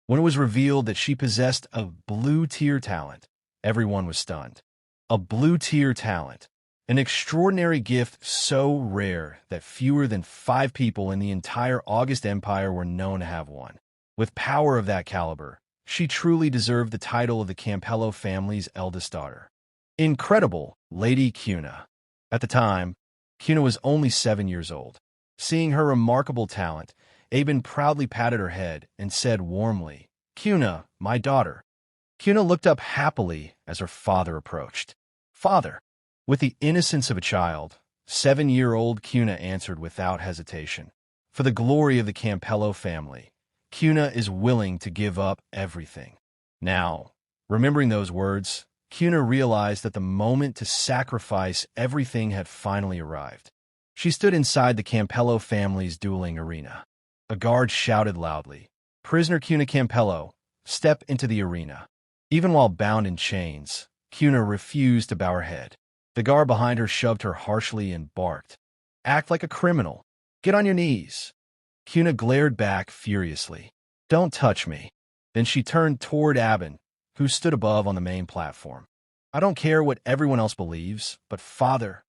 When it was revealed that she possessed a blue-tier talent, everyone was stunned. A blue-tier talent, an extraordinary gift so rare that fewer than 5 people in the entire August Empire were known to have one. With power of that caliber, she truly deserved the title of the Campello family's eldest daughter. Incredible, Lady Cuna. At the time, Cuna was only 7 years old. Seeing her remarkable talent, Aben proudly patted her head and said warmly, "Cuna, my daughter." Cuna looked up happily as her father approached. "Father." With the innocence of a child, 7-year-old Cuna answered without hesitation. For the glory of the Campello family, Cuna is willing to give up everything. Now, remembering those words, Cuna realized that the moment to sacrifice everything had finally arrived. She stood inside the Campello family's dueling arena. A guard shouted loudly, "Prisoner Cuna Campello, step into the arena." Even while bound in chains, Cuna refused to bow her head. The guard behind her shoved her harshly and barked, "Act like a criminal. Get on your knees." Cuna glared back furiously, "Don't touch me." Then she turned toward Aben, who stood above on the main platform. "I don't care what everyone else believes, but father,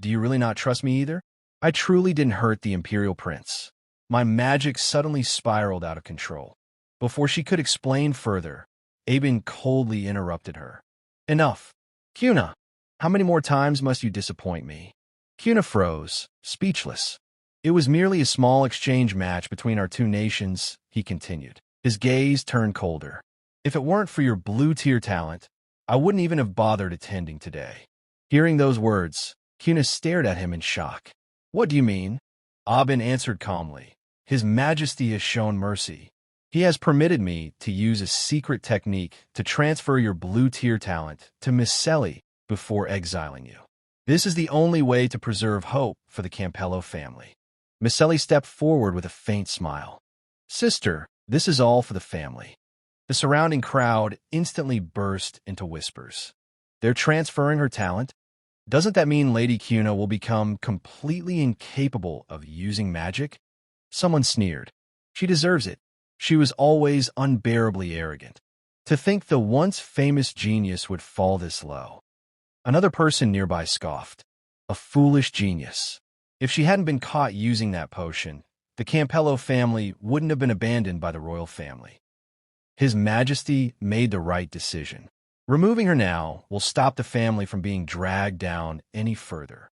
do you really not trust me either? I truly didn't hurt the Imperial Prince." My magic suddenly spiraled out of control. Before she could explain further, Aben coldly interrupted her. "Enough. Cuna, how many more times must you disappoint me?" Cuna froze, speechless. "It was merely a small exchange match between our two nations," he continued. His gaze turned colder. "If it weren't for your blue-tier talent, I wouldn't even have bothered attending today." Hearing those words, Cuna stared at him in shock. "What do you mean?" Aben answered calmly. "His Majesty has shown mercy. He has permitted me to use a secret technique to transfer your blue-tier talent to Miss Selly before exiling you. This is the only way to preserve hope for the Campello family." Miss Selly stepped forward with a faint smile. "Sister, this is all for the family." The surrounding crowd instantly burst into whispers. "They're transferring her talent? Doesn't that mean Lady Cuna will become completely incapable of using magic?" Someone sneered. "She deserves it. She was always unbearably arrogant. To think the once famous genius would fall this low." Another person nearby scoffed. "A foolish genius. If she hadn't been caught using that potion, the Campello family wouldn't have been abandoned by the royal family. His Majesty made the right decision. Removing her now will stop the family from being dragged down any further."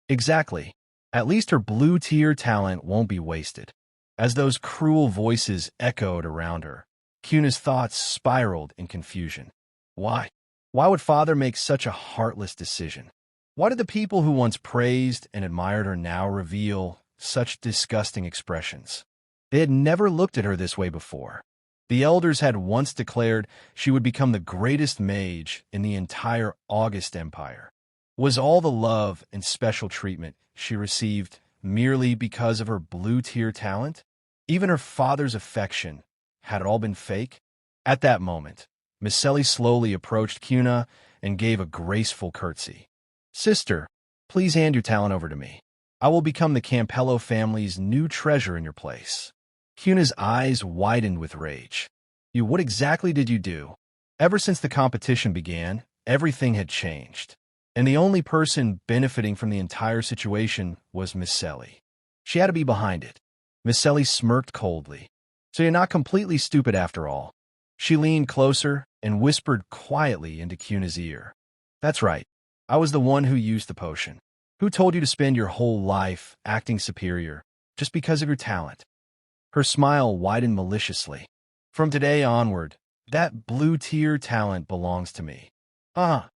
"Exactly. At least her blue-tier talent won't be wasted." As those cruel voices echoed around her, Cuna's thoughts spiraled in confusion. Why? Why would father make such a heartless decision? Why did the people who once praised and admired her now reveal such disgusting expressions? They had never looked at her this way before. The elders had once declared she would become the greatest mage in the entire August Empire. Was all the love and special treatment she received merely because of her blue-tier talent? Even her father's affection, had it all been fake? At that moment, Miss Selly slowly approached Cuna and gave a graceful curtsy. "Sister, please hand your talent over to me. I will become the Campello family's new treasure in your place." Cuna's eyes widened with rage. What exactly did you do?" Ever since the competition began, everything had changed. And the only person benefiting from the entire situation was Miss Selly. She had to be behind it. Miss Selly smirked coldly. "So you're not completely stupid after all." She leaned closer and whispered quietly into Cuna's ear. "That's right. I was the one who used the potion. Who told you to spend your whole life acting superior just because of your talent?" Her smile widened maliciously. "From today onward, that blue-tier talent belongs to me." "Ah!"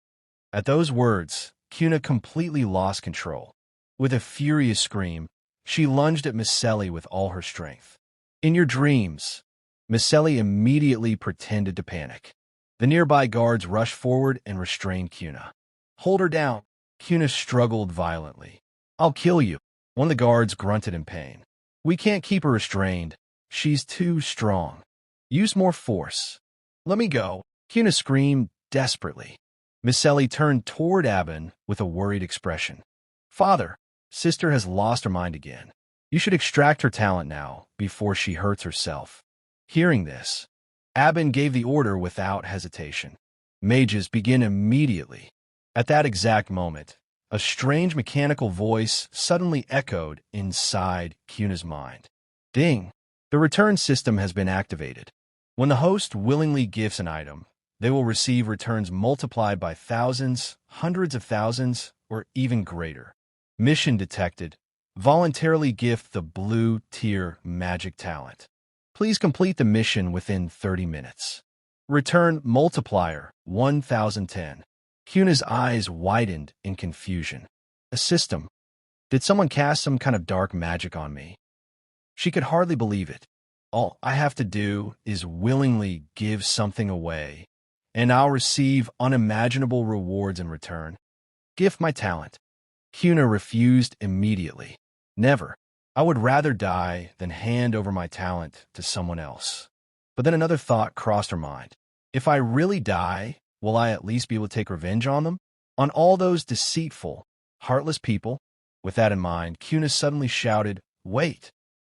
At those words, Cuna completely lost control. With a furious scream, she lunged at Miss Selly with all her strength. "In your dreams." Miss Selly immediately pretended to panic. The nearby guards rushed forward and restrained Cuna. "Hold her down." Cuna struggled violently. "I'll kill you." One of the guards grunted in pain. "We can't keep her restrained. She's too strong. Use more force." "Let me go." Cuna screamed desperately. Miss Selly turned toward Aben with a worried expression. "Father, sister has lost her mind again. You should extract her talent now, before she hurts herself." Hearing this, Abin gave the order without hesitation. Mages begin immediately. At that exact moment, a strange mechanical voice suddenly echoed inside Cuna's mind. Ding! The return system has been activated. When the host willingly gifts an item, they will receive returns multiplied by thousands, hundreds of thousands, or even greater. Mission detected. Voluntarily gift the blue tier magic talent. Please complete the mission within 30 minutes. Return multiplier 1010. Cuna's eyes widened in confusion. A system. Did someone cast some kind of dark magic on me? She could hardly believe it. All I have to do is willingly give something away, and I'll receive unimaginable rewards in return. Gift my talent. Cuna refused immediately. Never. I would rather die than hand over my talent to someone else. But then another thought crossed her mind. If I really die, will I at least be able to take revenge on them? On all those deceitful, heartless people? With that in mind, Cuna suddenly shouted, "Wait!"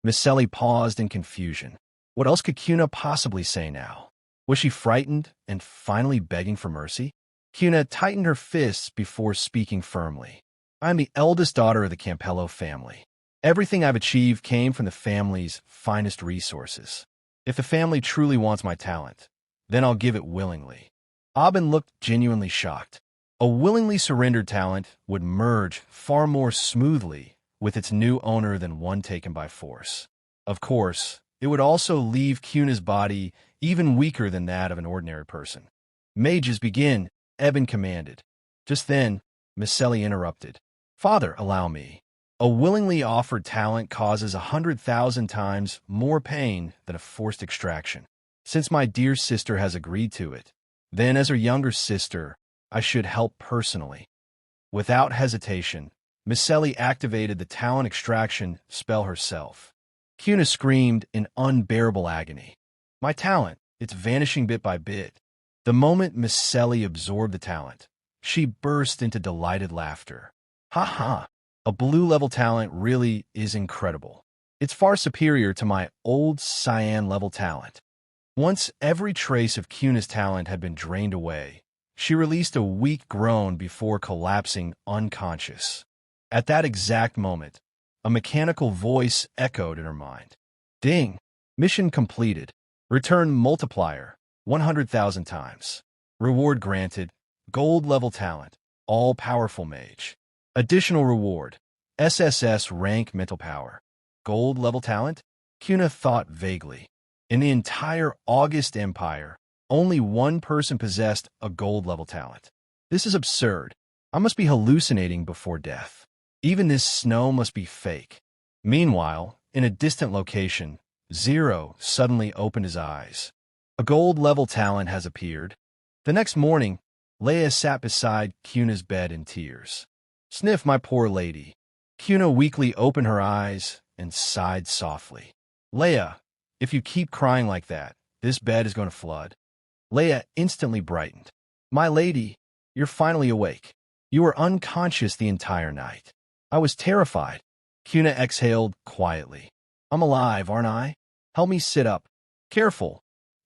Misselli paused in confusion. What else could Cuna possibly say now? Was she frightened and finally begging for mercy? Cuna tightened her fists before speaking firmly. I am the eldest daughter of the Campello family. Everything I've achieved came from the family's finest resources. If the family truly wants my talent, then I'll give it willingly. Abin looked genuinely shocked. A willingly surrendered talent would merge far more smoothly with its new owner than one taken by force. Of course, it would also leave Cuna's body even weaker than that of an ordinary person. Mages begin, Eben commanded. Just then, Misselli interrupted. Father, allow me. A willingly offered talent causes 100,000 times more pain than a forced extraction. Since my dear sister has agreed to it, then as her younger sister, I should help personally. Without hesitation, Misselli activated the talent extraction spell herself. Cuna screamed in unbearable agony. My talent, it's vanishing bit by bit. The moment Misselli absorbed the talent, she burst into delighted laughter. Ha ha! A blue-level talent really is incredible. It's far superior to my old cyan-level talent. Once every trace of Cuna's talent had been drained away, she released a weak groan before collapsing unconscious. At that exact moment, a mechanical voice echoed in her mind. Ding! Mission completed. Return multiplier 100,000 times. Reward granted. Gold-level talent. All-powerful mage. Additional reward. SSS rank mental power. Gold-level talent? Cuna thought vaguely. In the entire August Empire, only one person possessed a gold-level talent. This is absurd. I must be hallucinating before death. Even this snow must be fake. Meanwhile, in a distant location, Zero suddenly opened his eyes. A gold-level talent has appeared. The next morning, Leia sat beside Cuna's bed in tears. Sniff, my poor lady. Cuna weakly opened her eyes and sighed softly. Leia, if you keep crying like that, this bed is going to flood. Leia instantly brightened. My lady, you're finally awake. You were unconscious the entire night. I was terrified. Cuna exhaled quietly. I'm alive, aren't I? Help me sit up. Careful,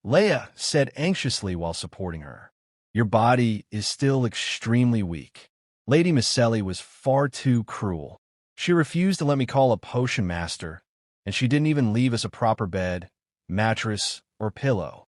Leia said anxiously while supporting her. Your body is still extremely weak. Lady Misselli was far too cruel. She refused to let me call a potion master, and she didn't even leave us a proper bed, mattress, or pillow.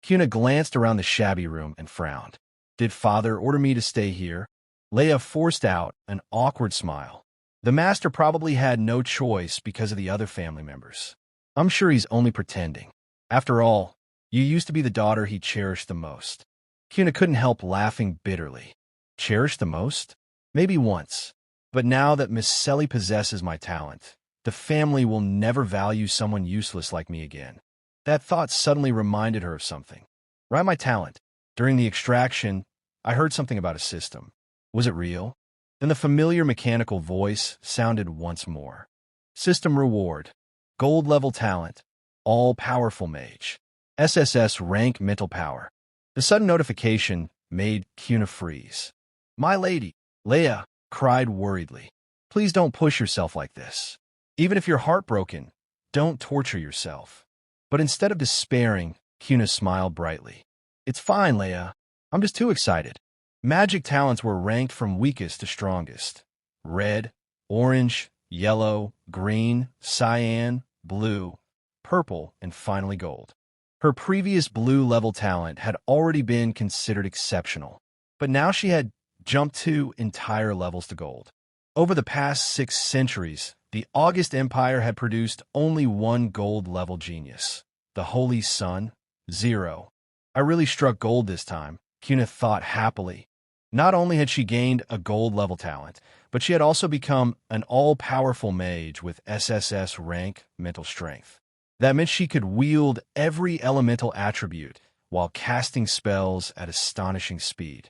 Cuna glanced around the shabby room and frowned. Did father order me to stay here? Leia forced out an awkward smile. The master probably had no choice because of the other family members. I'm sure he's only pretending. After all, you used to be the daughter he cherished the most. Cuna couldn't help laughing bitterly. Cherished the most? Maybe once. But now that Misselli possesses my talent, the family will never value someone useless like me again. That thought suddenly reminded her of something. Right, my talent. During the extraction, I heard something about a system. Was it real? Then the familiar mechanical voice sounded once more. System reward. Gold-level talent. All-powerful mage. SSS rank mental power. The sudden notification made Cuna freeze. My lady, Leia cried worriedly. Please don't push yourself like this. Even if you're heartbroken, don't torture yourself. But instead of despairing, Kuna smiled brightly. It's fine, Leia. I'm just too excited. Magic talents were ranked from weakest to strongest. Red, orange, yellow, green, cyan, blue, purple, and finally gold. Her previous blue-level talent had already been considered exceptional, but now she had jumped 2 entire levels to gold. Over the past 6 centuries, the August Empire had produced only one gold-level genius, the Holy Sun, 0. I really struck gold this time, Kuna thought happily. Not only had she gained a gold-level talent, but she had also become an all-powerful mage with SSS rank mental strength. That meant she could wield every elemental attribute while casting spells at astonishing speed.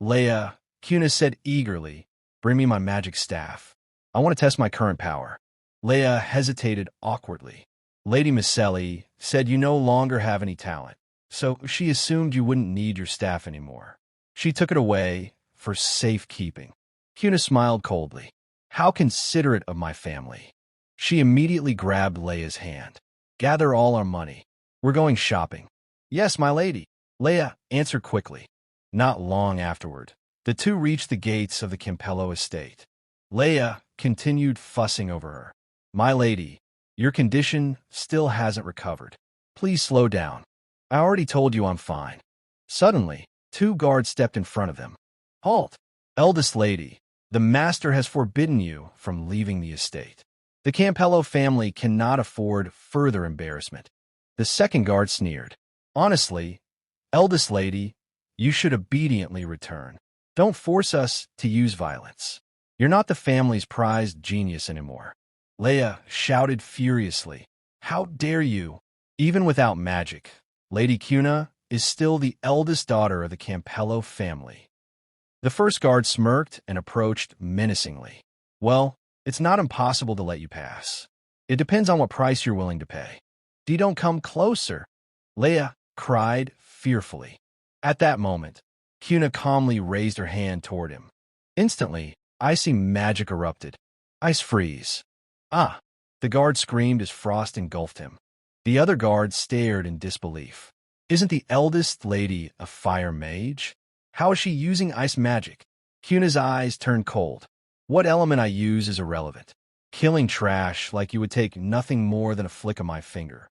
Leia, Kuna said eagerly, bring me my magic staff. I want to test my current power. Leia hesitated awkwardly. Lady Misselli said you no longer have any talent, so she assumed you wouldn't need your staff anymore. She took it away for safekeeping. Kuna smiled coldly. How considerate of my family. She immediately grabbed Leia's hand. Gather all our money. We're going shopping. Yes, my lady. Leia answered quickly. Not long afterward, the two reached the gates of the Campello estate. Leia continued fussing over her. My lady, your condition still hasn't recovered. Please slow down. I already told you I'm fine. Suddenly, 2 guards stepped in front of them. Halt! Eldest lady, the master has forbidden you from leaving the estate. The Campello family cannot afford further embarrassment. The second guard sneered. Honestly, eldest lady, you should obediently return. Don't force us to use violence. You're not the family's prized genius anymore. Leia shouted furiously. How dare you? Even without magic, Lady Kuna is still the eldest daughter of the Campello family. The first guard smirked and approached menacingly. Well, it's not impossible to let you pass. It depends on what price you're willing to pay. Don't come closer, Leia cried fearfully. At that moment, Kuna calmly raised her hand toward him. Instantly, icy magic erupted. Ice freeze. Ah! The guard screamed as frost engulfed him. The other guards stared in disbelief. Isn't the eldest lady a fire mage? How is she using ice magic? Kuna's eyes turned cold. What element I use is irrelevant. Killing trash like you would take nothing more than a flick of my finger.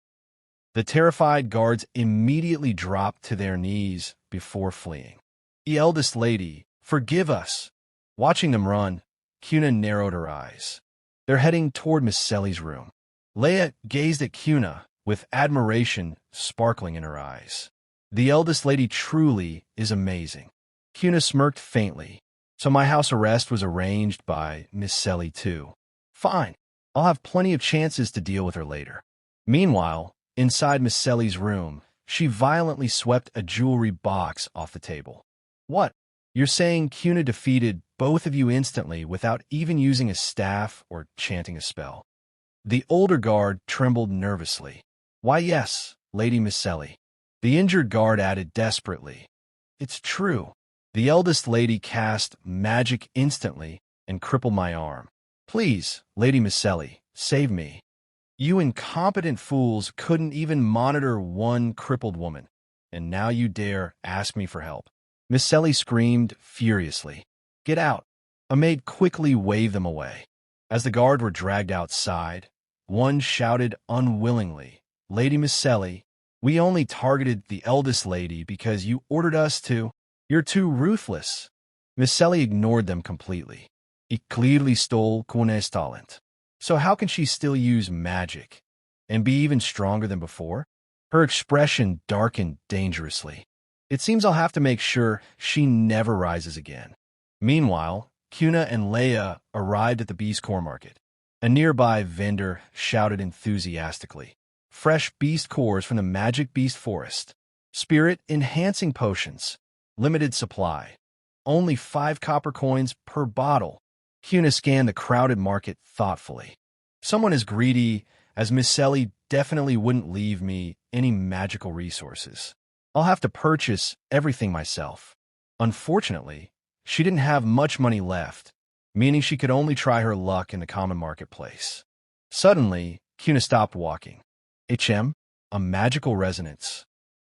The terrified guards immediately dropped to their knees before fleeing. The eldest lady, forgive us. Watching them run, Kuna narrowed her eyes. They're heading toward Miss Selly's room. Leia gazed at Kuna with admiration sparkling in her eyes. The eldest lady truly is amazing. Kuna smirked faintly. So my house arrest was arranged by Miss Selly too. Fine. I'll have plenty of chances to deal with her later. Meanwhile, inside Miss Selly's room, she violently swept a jewelry box off the table. What? You're saying Kuna defeated both of you instantly without even using a staff or chanting a spell? The older guard trembled nervously. Why, yes, Lady Misselli. The injured guard added desperately. It's true. The eldest lady cast magic instantly and crippled my arm. Please, Lady Misselli, save me. You incompetent fools couldn't even monitor one crippled woman, and now you dare ask me for help. Misselli screamed furiously. Get out. A maid quickly waved them away. As the guard were dragged outside, one shouted unwillingly, Lady Misselli, we only targeted the eldest lady because you ordered us to. You're too ruthless. Misselli ignored them completely. He clearly stole Kuna's talent. So how can she still use magic and be even stronger than before? Her expression darkened dangerously. It seems I'll have to make sure she never rises again. Meanwhile, Kuna and Leia arrived at the Beast Core Market. A nearby vendor shouted enthusiastically. Fresh beast cores from the magic beast forest. Spirit-enhancing potions. Limited supply. Only 5 copper coins per bottle. Kuna scanned the crowded market thoughtfully. Someone as greedy as Miss Selly definitely wouldn't leave me any magical resources. I'll have to purchase everything myself. Unfortunately, she didn't have much money left, meaning she could only try her luck in the common marketplace. Suddenly, Kuna stopped walking. A magical resonance.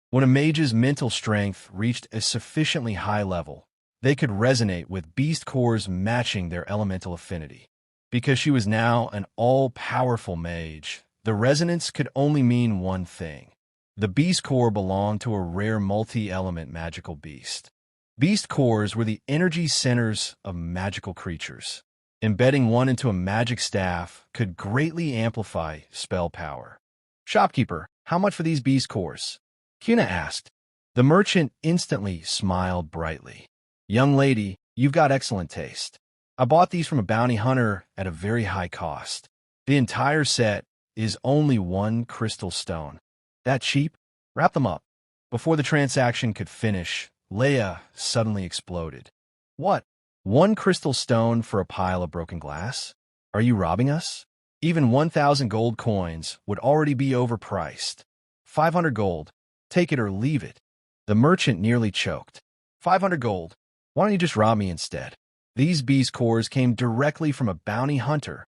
When a mage's mental strength reached a sufficiently high level, they could resonate with beast cores matching their elemental affinity. Because she was now an all-powerful mage, the resonance could only mean one thing. The beast core belonged to a rare multi-element magical beast. Beast cores were the energy centers of magical creatures. Embedding one into a magic staff could greatly amplify spell power. "Shopkeeper, how much for these beast cores?" Kuna asked. The merchant instantly smiled brightly. "Young lady, you've got excellent taste. I bought these from a bounty hunter at a very high cost. The entire set is only 1 crystal stone." "That cheap? Wrap them up." Before the transaction could finish, Leia suddenly exploded. "What? 1 crystal stone for a pile of broken glass? Are you robbing us? Even 1,000 gold coins would already be overpriced. 500 gold. Take it or leave it." The merchant nearly choked. 500 gold. Why don't you just rob me instead? These beast cores came directly from a bounty hunter.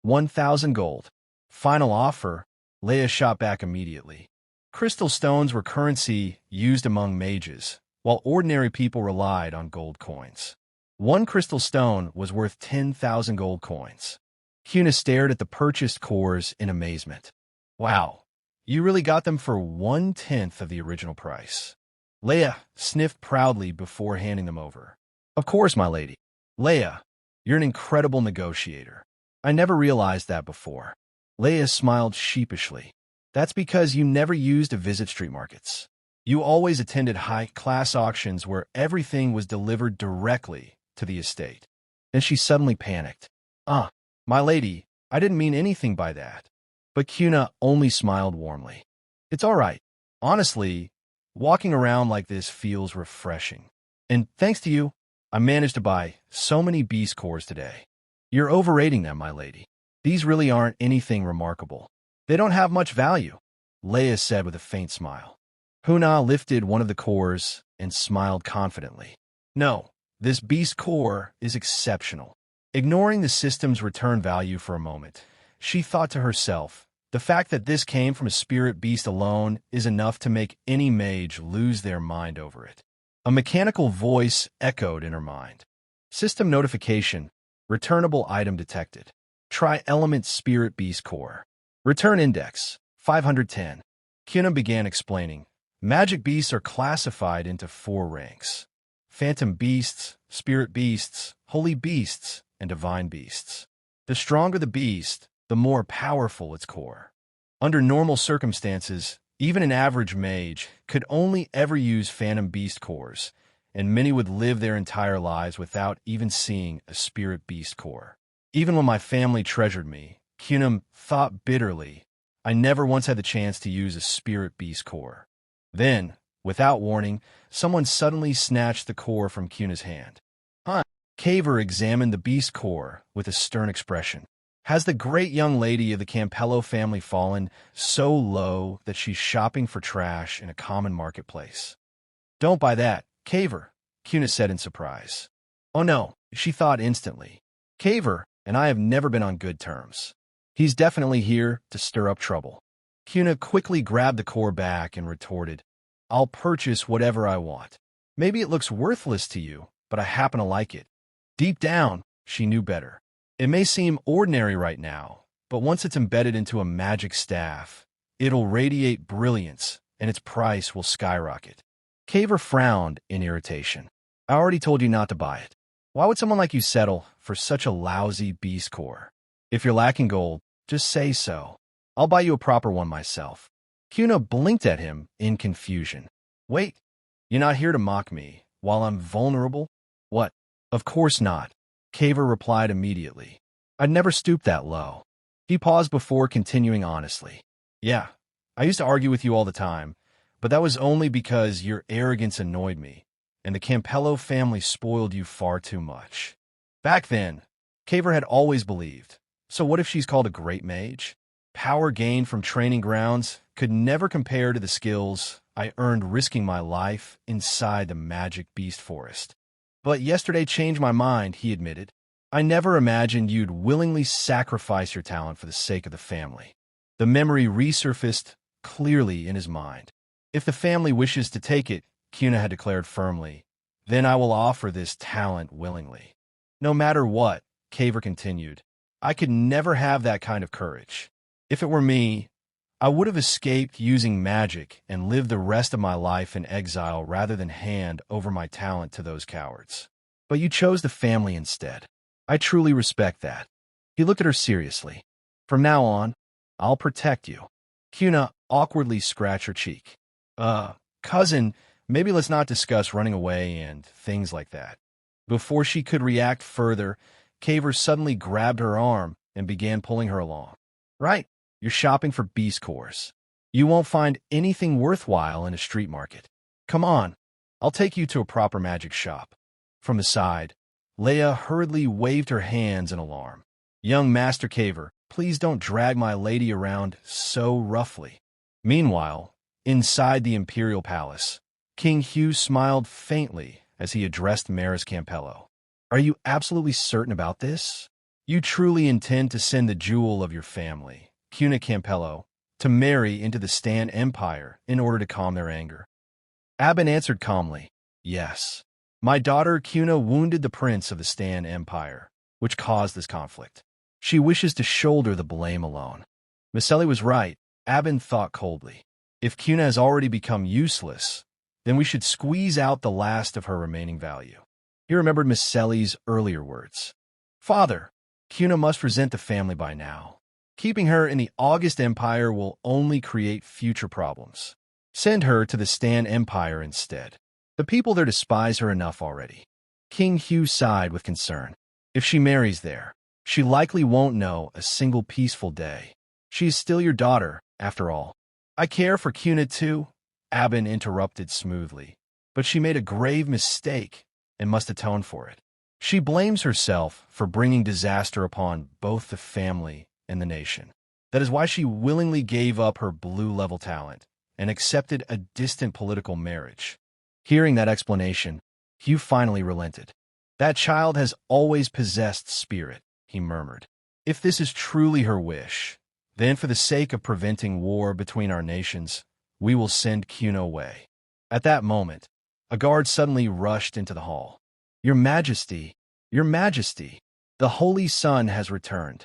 1,000 gold. Final offer. Leia shot back immediately. Crystal stones were currency used among mages, while ordinary people relied on gold coins. 1 crystal stone was worth 10,000 gold coins. Kuna stared at the purchased cores in amazement. "Wow, you really got them for 1/10 of the original price." Leia sniffed proudly before handing them over. "Of course, my lady. Leia, you're an incredible negotiator. I never realized that before." Leia smiled sheepishly. "That's because you never used to visit street markets. You always attended high-class auctions where everything was delivered directly to the estate." Then she suddenly panicked. My lady, I didn't mean anything by that." But Kuna only smiled warmly. "It's all right. Honestly, walking around like this feels refreshing. And thanks to you, I managed to buy so many beast cores today." "You're overrating them, my lady. These really aren't anything remarkable. They don't have much value," Leia said with a faint smile. Kuna lifted one of the cores and smiled confidently. "No, this beast core is exceptional." Ignoring the system's return value for a moment, she thought to herself, the fact that this came from a spirit beast alone is enough to make any mage lose their mind over it. A mechanical voice echoed in her mind. "System notification. Returnable item detected. Try Element Spirit Beast Core. Return index, 510. Kuna began explaining. Magic beasts are classified into 4 ranks. Phantom beasts, spirit beasts, holy beasts, and divine beasts. The stronger the beast, the more powerful its core. Under normal circumstances, even an average mage could only ever use phantom beast cores, and many would live their entire lives without even seeing a spirit beast core. Even when my family treasured me, Kunum thought bitterly, I never once had the chance to use a spirit beast core. Then, without warning, someone suddenly snatched the core from Kuna's hand. Caver examined the beast core with a stern expression. Has the great young lady of the Campello family fallen so low that she's shopping for trash in a common marketplace? Don't buy that, Caver, Kuna said in surprise. Oh no, she thought instantly. Caver and I have never been on good terms. He's definitely here to stir up trouble. Kuna quickly grabbed the core back and retorted, I'll purchase whatever I want. Maybe it looks worthless to you, but I happen to like it. Deep down, she knew better. It may seem ordinary right now, but once it's embedded into a magic staff, it'll radiate brilliance and its price will skyrocket. Caver frowned in irritation. I already told you not to buy it. Why would someone like you settle for such a lousy beast core? If you're lacking gold, just say so. I'll buy you a proper one myself. Kuna blinked at him in confusion. Wait, you're not here to mock me while I'm vulnerable? What? Of course not, Caver replied immediately. I'd never stoop that low. He paused before continuing honestly. Yeah, I used to argue with you all the time, but that was only because your arrogance annoyed me, and the Campello family spoiled you far too much. Back then, Caver had always believed. So what if she's called a great mage? Power gained from training grounds could never compare to the skills I earned risking my life inside the magic beast forest. But yesterday changed my mind, he admitted. I never imagined you'd willingly sacrifice your talent for the sake of the family. The memory resurfaced clearly in his mind. If the family wishes to take it, Cuna had declared firmly, then I will offer this talent willingly. No matter what, Caver continued, I could never have that kind of courage. If it were me, I would have escaped using magic and lived the rest of my life in exile rather than hand over my talent to those cowards. But you chose the family instead. I truly respect that. He looked at her seriously. From now on, I'll protect you. Cuna awkwardly scratched her cheek. Cousin, maybe let's not discuss running away and things like that. Before she could react further, Caver suddenly grabbed her arm and began pulling her along. Right, you're shopping for beast cores. You won't find anything worthwhile in a street market. Come on, I'll take you to a proper magic shop. From the side, Leia hurriedly waved her hands in alarm. Young Master Caver, please don't drag my lady around so roughly. Meanwhile, inside the Imperial Palace, King Hugh smiled faintly as he addressed Maris Campello. Are you absolutely certain about this? You truly intend to send the jewel of your family, Cuna Campello, to marry into the Stan Empire in order to calm their anger? Aben answered calmly, yes. My daughter Cuna wounded the prince of the Stan Empire, which caused this conflict. She wishes to shoulder the blame alone. Miseli was right, Aben thought coldly. If Cuna has already become useless, then we should squeeze out the last of her remaining value. He remembered Miseli's earlier words. Father, Cuna must resent the family by now. Keeping her in the August Empire will only create future problems. Send her to the Stan Empire instead. The people there despise her enough already. King Hugh sighed with concern. If she marries there, she likely won't know a single peaceful day. She is still your daughter, after all. I care for Cuna too, Aben interrupted smoothly. But she made a grave mistake and must atone for it. She blames herself for bringing disaster upon both the family and the nation. That is why she willingly gave up her blue-level talent and accepted a distant political marriage. Hearing that explanation, Hugh finally relented. That child has always possessed spirit, he murmured. If this is truly her wish, then for the sake of preventing war between our nations, we will send Cuna away. At that moment, a guard suddenly rushed into the hall. Your Majesty, the Holy Sun has returned.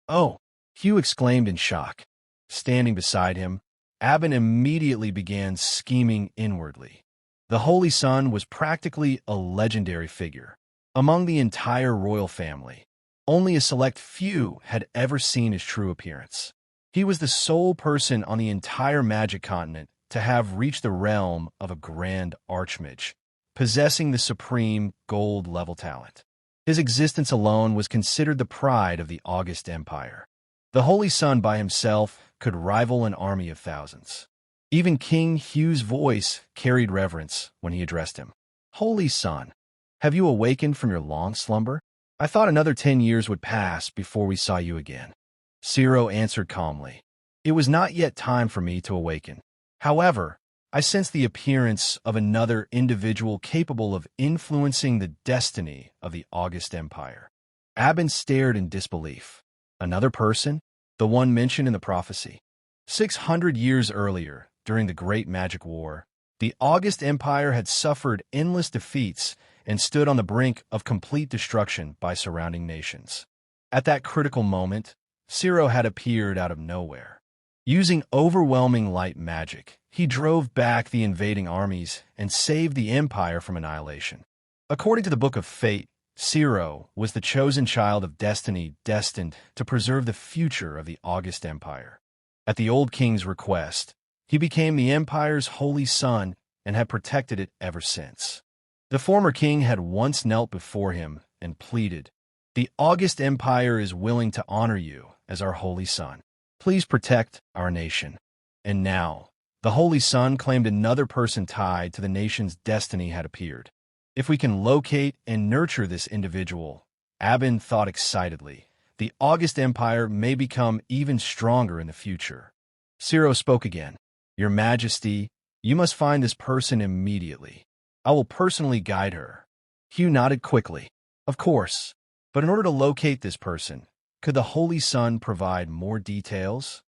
Oh, Hugh exclaimed in shock. Standing beside him, Aben immediately began scheming inwardly. The Holy Sun was practically a legendary figure. Among the entire royal family, only a select few had ever seen his true appearance. He was the sole person on the entire magic continent to have reached the realm of a grand archmage, possessing the supreme gold-level talent. His existence alone was considered the pride of the August Empire. The Holy Sun by himself could rival an army of thousands. Even King Hugh's voice carried reverence when he addressed him. Holy Sun, have you awakened from your long slumber? I thought another 10 years would pass before we saw you again. Ciro answered calmly. It was not yet time for me to awaken. However, I sensed the appearance of another individual capable of influencing the destiny of the August Empire. Aben stared in disbelief. Another person? The one mentioned in the prophecy. 600 years earlier, during the Great Magic War, the August Empire had suffered endless defeats and stood on the brink of complete destruction by surrounding nations. At that critical moment, Ciro had appeared out of nowhere. Using overwhelming light magic, he drove back the invading armies and saved the empire from annihilation. According to the Book of Fate, Ciro was the chosen child of destiny destined to preserve the future of the August Empire. At the old king's request, he became the empire's holy son and had protected it ever since. The former king had once knelt before him and pleaded, "The August Empire is willing to honor you as our holy son. Please protect our nation." And now, the Holy Sun claimed another person tied to the nation's destiny had appeared. If we can locate and nurture this individual, Aben thought excitedly, the August Empire may become even stronger in the future. Ciro spoke again. Your Majesty, you must find this person immediately. I will personally guide her. Hugh nodded quickly. Of course, but in order to locate this person, could the Holy Sun provide more details?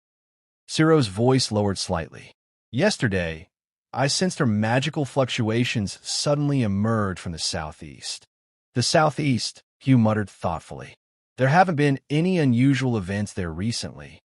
Ciro's voice lowered slightly. Yesterday, I sensed her magical fluctuations suddenly emerge from the southeast. The southeast, Hugh muttered thoughtfully. There haven't been any unusual events there recently.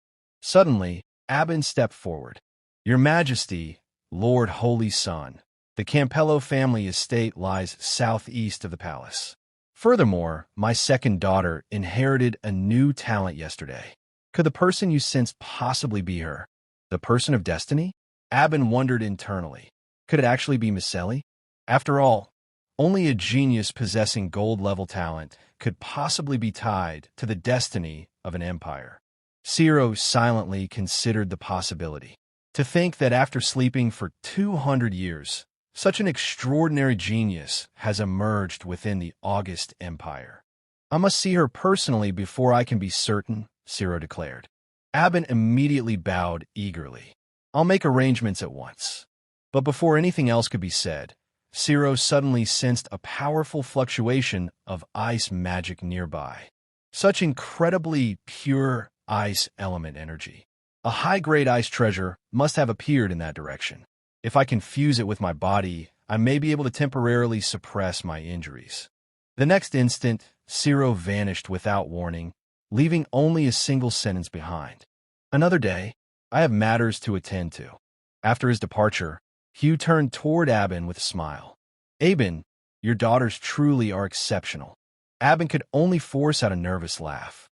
Suddenly, Aben stepped forward. Your Majesty, Lord Holy Sun, the Campello family estate lies southeast of the palace. Furthermore, my second daughter inherited a new talent yesterday. Could the person you sensed possibly be her? The person of destiny? Aben wondered internally. Could it actually be Miceli? After all, only a genius possessing gold-level talent could possibly be tied to the destiny of an empire. Ciro silently considered the possibility. To think that after sleeping for 200 years, such an extraordinary genius has emerged within the August Empire. I must see her personally before I can be certain, Ciro declared. Aben immediately bowed eagerly. I'll make arrangements at once. But before anything else could be said, Ciro suddenly sensed a powerful fluctuation of ice magic nearby. Such incredibly pure ice element energy. A high-grade ice treasure must have appeared in that direction. If I can fuse it with my body, I may be able to temporarily suppress my injuries. The next instant, Ciro vanished without warning, leaving only a single sentence behind. Another day, I have matters to attend to. After his departure, Hugh turned toward Aben with a smile. Aben, your daughters truly are exceptional. Aben could only force out a nervous laugh.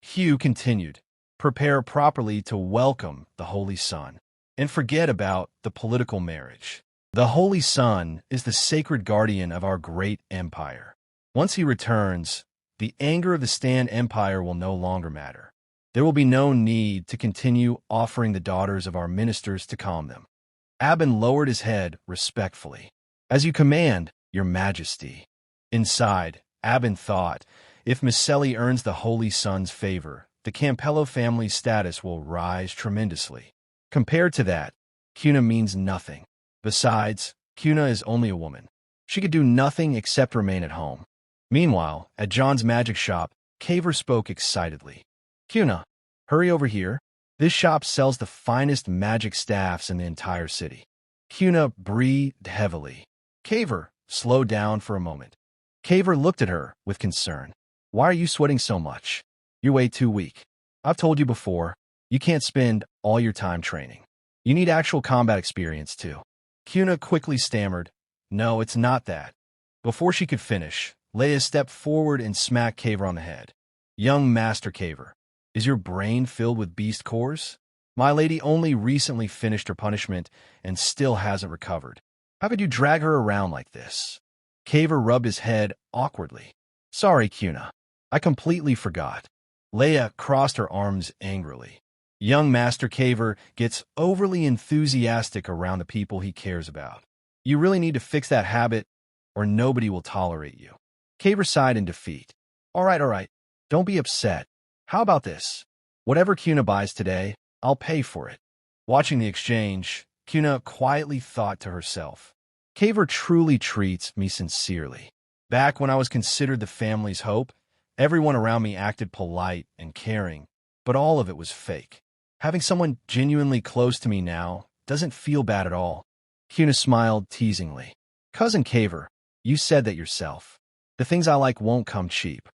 Hugh continued. Prepare properly to welcome the Holy Sun, and forget about the political marriage. The Holy Sun is the sacred guardian of our great empire. Once he returns, the anger of the Stan Empire will no longer matter. There will be no need to continue offering the daughters of our ministers to calm them. Aben lowered his head respectfully. As you command, your Majesty. Inside, Aben thought, if Miceli earns the Holy Sun's favor, the Campello family's status will rise tremendously. Compared to that, Cuna means nothing. Besides, Cuna is only a woman. She could do nothing except remain at home. Meanwhile, at John's magic shop, Caver spoke excitedly. Cuna, hurry over here. This shop sells the finest magic staffs in the entire city. Cuna breathed heavily. Caver slowed down for a moment. Caver looked at her with concern. Why are you sweating so much? You're way too weak. I've told you before, you can't spend all your time training. You need actual combat experience, too. Cuna quickly stammered, No, it's not that. Before she could finish, Leia stepped forward and smacked Caver on the head. Young Master Caver, is your brain filled with beast cores? My lady only recently finished her punishment and still hasn't recovered. How could you drag her around like this? Caver rubbed his head awkwardly. Sorry, Cuna. I completely forgot. Leia crossed her arms angrily. Young Master Caver gets overly enthusiastic around the people he cares about. You really need to fix that habit, or nobody will tolerate you. Caver sighed in defeat. All right. Don't be upset. How about this? Whatever Cuna buys today, I'll pay for it. Watching the exchange, Cuna quietly thought to herself. Caver truly treats me sincerely. Back when I was considered the family's hope, everyone around me acted polite and caring, but all of it was fake. Having someone genuinely close to me now doesn't feel bad at all. Cuna smiled teasingly. Cousin Caver, you said that yourself. The things I like won't come cheap.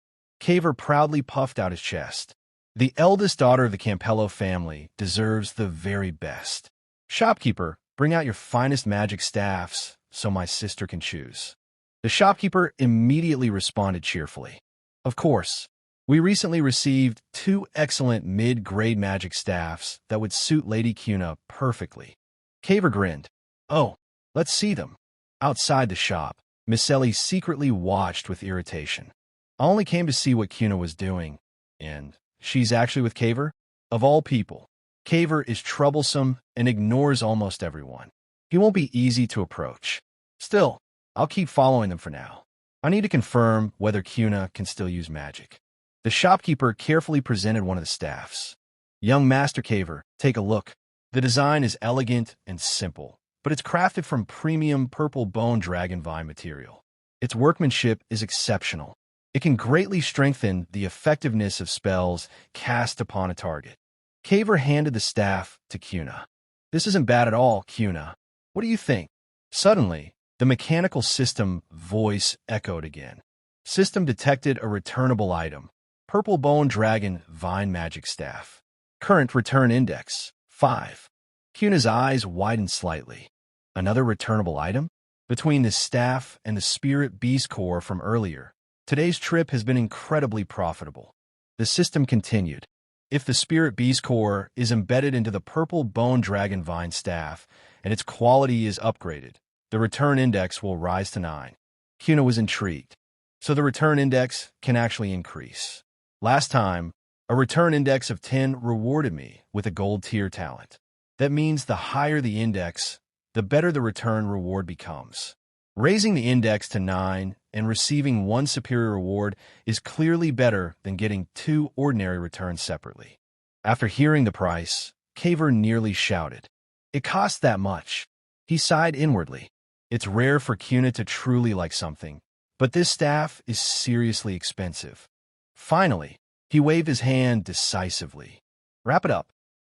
Caver proudly puffed out his chest. The eldest daughter of the Campello family deserves the very best. Shopkeeper, bring out your finest magic staffs so my sister can choose. The shopkeeper immediately responded cheerfully. Of course, we recently received 2 excellent mid-grade magic staffs that would suit Lady Cuna perfectly. Caver grinned. Oh, let's see them. Outside the shop, Miceli secretly watched with irritation. I only came to see what Cuna was doing, and she's actually with Caver? Of all people, Caver is troublesome and ignores almost everyone. He won't be easy to approach. Still, I'll keep following them for now. I need to confirm whether Cuna can still use magic. The shopkeeper carefully presented one of the staffs. Young Master Caver, take a look. The design is elegant and simple, but it's crafted from premium purple bone dragon vine material. Its workmanship is exceptional. It can greatly strengthen the effectiveness of spells cast upon a target. Caver handed the staff to Cuna. This isn't bad at all, Cuna. What do you think? Suddenly, the mechanical system voice echoed again. System detected a returnable item. Purple Bone Dragon Vine Magic Staff. Current return index, 5. Kuna's eyes widened slightly. Another returnable item? Between the staff and the Spirit Beast Core from earlier, today's trip has been incredibly profitable. The system continued. If the Spirit Beast Core is embedded into the Purple Bone Dragon Vine Staff and its quality is upgraded, the return index will rise to 9. Kuna was intrigued. So the return index can actually increase. Last time, a return index of 10 rewarded me with a gold tier talent. That means the higher the index, the better the return reward becomes. Raising the index to 9 and receiving one superior reward is clearly better than getting 2 ordinary returns separately. After hearing the price, Kaver nearly shouted. It costs that much. He sighed inwardly. It's rare for Kuna to truly like something, but this staff is seriously expensive. Finally, he waved his hand decisively. Wrap it up.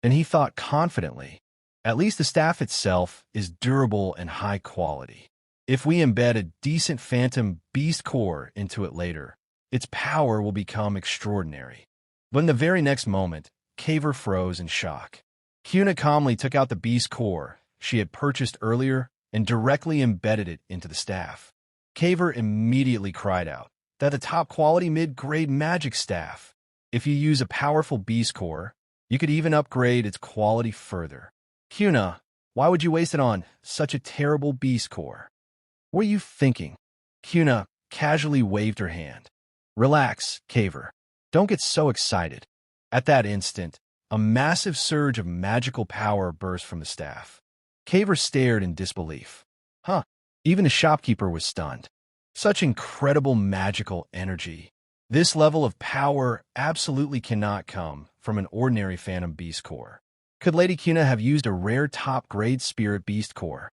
And he thought confidently. At least the staff itself is durable and high quality. If we embed a decent Phantom Beast Core into it later, its power will become extraordinary. But in the very next moment, Kaver froze in shock. Kuna calmly took out the Beast Core she had purchased earlier and directly embedded it into the staff. Kaver immediately cried out, "That's a top-quality mid-grade magic staff. If you use a powerful Beast Core, you could even upgrade its quality further." Kuna, why would you waste it on such a terrible Beast Core? What are you thinking? Kuna casually waved her hand. Relax, Kaver. Don't get so excited. At that instant, a massive surge of magical power burst from the staff. Kaver stared in disbelief. Even the shopkeeper was stunned. Such incredible magical energy. This level of power absolutely cannot come from an ordinary Phantom Beast Core. Could Lady Kuna have used a rare top-grade Spirit Beast Core?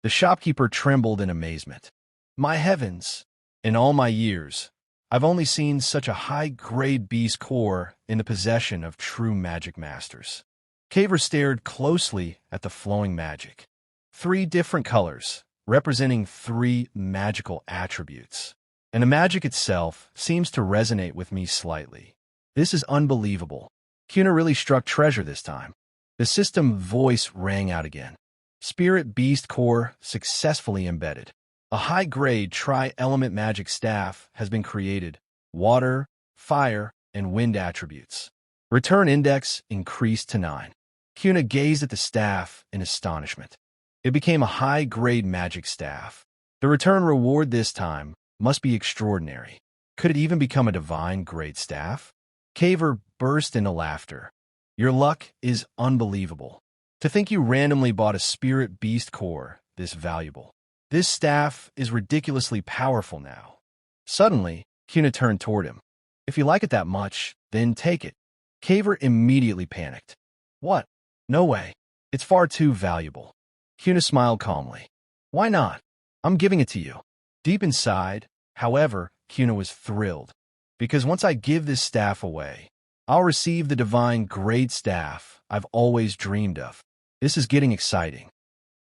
The shopkeeper trembled in amazement. My heavens! In all my years, I've only seen such a high-grade Beast Core in the possession of true magic masters. Kaver stared closely at the flowing magic. 3 different colors, representing 3 magical attributes. And the magic itself seems to resonate with me slightly. This is unbelievable. Kuna really struck treasure this time. The system voice rang out again. Spirit Beast Core successfully embedded. A high-grade tri-element magic staff has been created. Water, fire, and wind attributes. Return index increased to 9. Kuna gazed at the staff in astonishment. It became a high-grade magic staff. The return reward this time must be extraordinary. Could it even become a divine-grade staff? Kaver burst into laughter. Your luck is unbelievable. To think you randomly bought a Spirit Beast Core this valuable. This staff is ridiculously powerful now. Suddenly, Kuna turned toward him. If you like it that much, then take it. Kaver immediately panicked. What? No way. It's far too valuable. Kuna smiled calmly. Why not? I'm giving it to you. Deep inside, however, Kuna was thrilled. Because once I give this staff away, I'll receive the divine grade staff I've always dreamed of. This is getting exciting.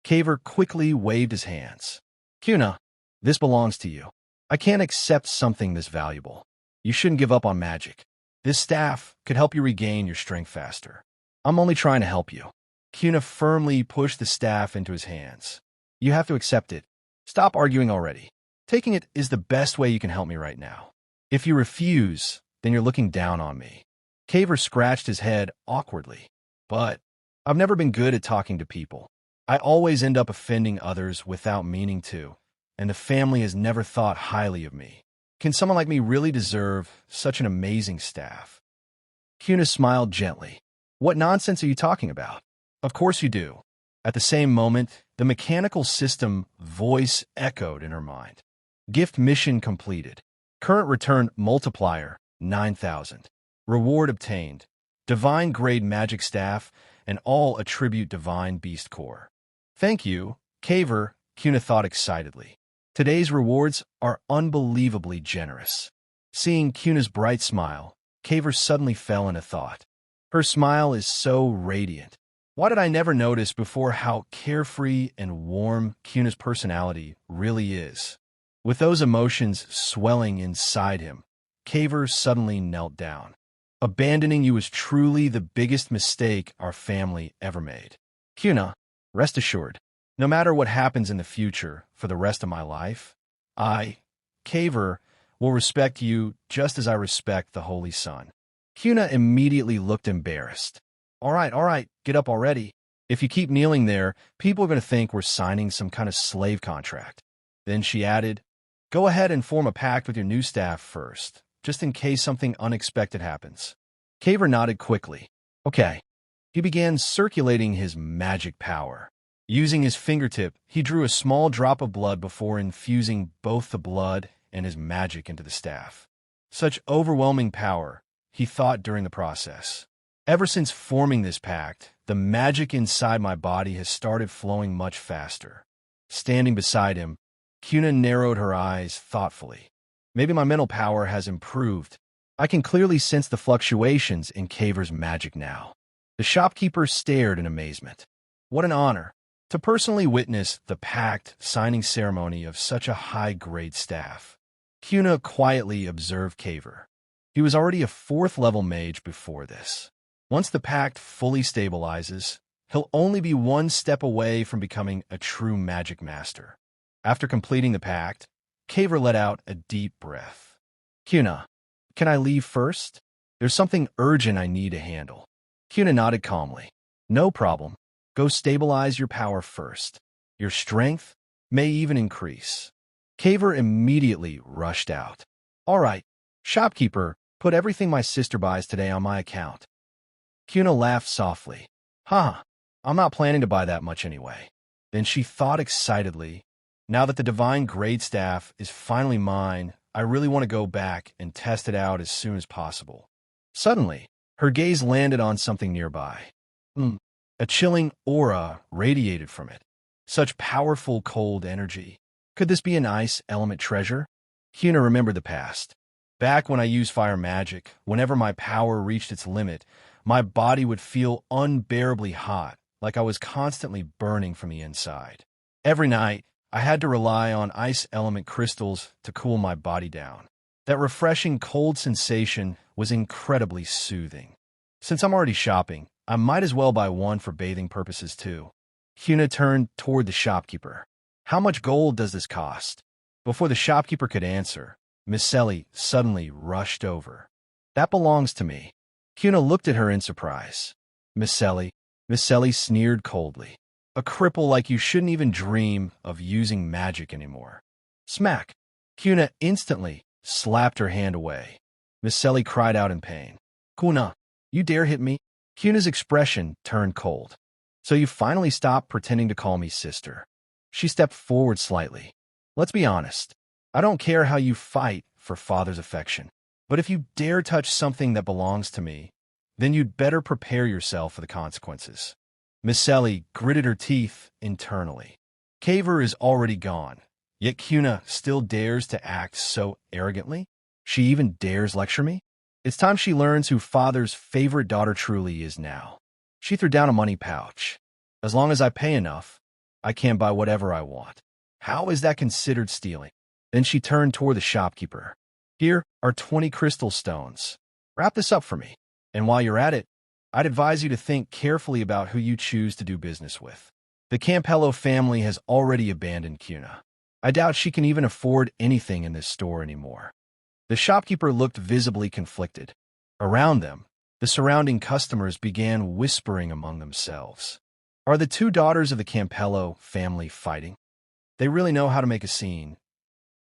Kaver quickly waved his hands. Kuna, this belongs to you. I can't accept something this valuable. You shouldn't give up on magic. This staff could help you regain your strength faster. I'm only trying to help you. Kuna firmly pushed the staff into his hands. You have to accept it. Stop arguing already. Taking it is the best way you can help me right now. If you refuse, then you're looking down on me. Kaver scratched his head awkwardly. But I've never been good at talking to people. I always end up offending others without meaning to, and the family has never thought highly of me. Can someone like me really deserve such an amazing staff? Kuna smiled gently. What nonsense are you talking about? Of course you do. At the same moment, the mechanical system voice echoed in her mind. Gift mission completed. Current return multiplier, 9,000. Reward obtained. Divine grade magic staff and all attribute divine beast core. Thank you, Kaver, Kuna thought excitedly. Today's rewards are unbelievably generous. Seeing Kuna's bright smile, Kaver suddenly fell into thought. Her smile is so radiant. Why did I never notice before how carefree and warm Cuna's personality really is? With those emotions swelling inside him, Caver suddenly knelt down. Abandoning you was truly the biggest mistake our family ever made. Cuna, rest assured, no matter what happens in the future for the rest of my life, I, Caver, will respect you just as I respect the Holy Sun. Cuna immediately looked embarrassed. All right, get up already. If you keep kneeling there, people are going to think we're signing some kind of slave contract. Then she added, go ahead and form a pact with your new staff first, just in case something unexpected happens. Caver nodded quickly. Okay. He began circulating his magic power. Using his fingertip, he drew a small drop of blood before infusing both the blood and his magic into the staff. Such overwhelming power, he thought during the process. Ever since forming this pact, the magic inside my body has started flowing much faster. Standing beside him, Cuna narrowed her eyes thoughtfully. Maybe my mental power has improved. I can clearly sense the fluctuations in Caver's magic now. The shopkeeper stared in amazement. What an honor to personally witness the pact signing ceremony of such a high-grade staff. Cuna quietly observed Caver. He was already a 4th-level mage before this. Once the pact fully stabilizes, he'll only be one step away from becoming a true magic master. After completing the pact, Caver let out a deep breath. Cuna, can I leave first? There's something urgent I need to handle. Cuna nodded calmly. No problem. Go stabilize your power first. Your strength may even increase. Caver immediately rushed out. All right, shopkeeper, put everything my sister buys today on my account. Cuna laughed softly. I'm not planning to buy that much anyway. Then she thought excitedly, now that the divine grade staff is finally mine, I really want to go back and test it out as soon as possible. Suddenly, her gaze landed on something nearby. A chilling aura radiated from it. Such powerful cold energy. Could this be an ice element treasure? Cuna remembered the past. Back when I used fire magic, whenever my power reached its limit, my body would feel unbearably hot, like I was constantly burning from the inside. Every night, I had to rely on ice element crystals to cool my body down. That refreshing cold sensation was incredibly soothing. Since I'm already shopping, I might as well buy one for bathing purposes too. Cuna turned toward the shopkeeper. How much gold does this cost? Before the shopkeeper could answer, Miss Selly suddenly rushed over. That belongs to me. Cuna looked at her in surprise. Miss Selly sneered coldly. A cripple like you shouldn't even dream of using magic anymore. Smack! Cuna instantly slapped her hand away. Miss Selly cried out in pain. Cuna, you dare hit me? Cuna's expression turned cold. So you finally stopped pretending to call me sister. She stepped forward slightly. Let's be honest. I don't care how you fight for father's affection. But if you dare touch something that belongs to me, then you'd better prepare yourself for the consequences. Miss Selly gritted her teeth internally. Caver is already gone, yet Cuna still dares to act so arrogantly? She even dares lecture me? It's time she learns who father's favorite daughter truly is now. She threw down a money pouch. As long as I pay enough, I can buy whatever I want. How is that considered stealing? Then she turned toward the shopkeeper. Here are 20 crystal stones. Wrap this up for me. And while you're at it, I'd advise you to think carefully about who you choose to do business with. The Campello family has already abandoned Cuna. I doubt she can even afford anything in this store anymore. The shopkeeper looked visibly conflicted. Around them, the surrounding customers began whispering among themselves. Are the 2 daughters of the Campello family fighting? They really know how to make a scene.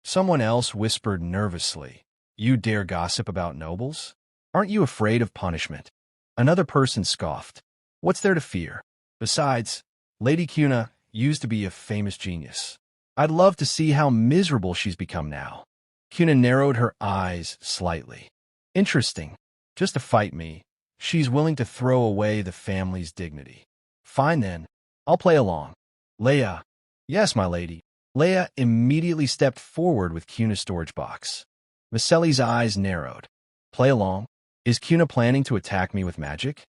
Someone else whispered nervously. You dare gossip about nobles? Aren't you afraid of punishment? Another person scoffed. What's there to fear? Besides, Lady Cuna used to be a famous genius. I'd love to see how miserable she's become now. Cuna narrowed her eyes slightly. Interesting. Just to fight me, she's willing to throw away the family's dignity. Fine then, I'll play along. Leia. Yes, my lady. Leia immediately stepped forward with Cuna's storage box. Miss Selly's eyes narrowed. Play along? Is Cuna planning to attack me with magic?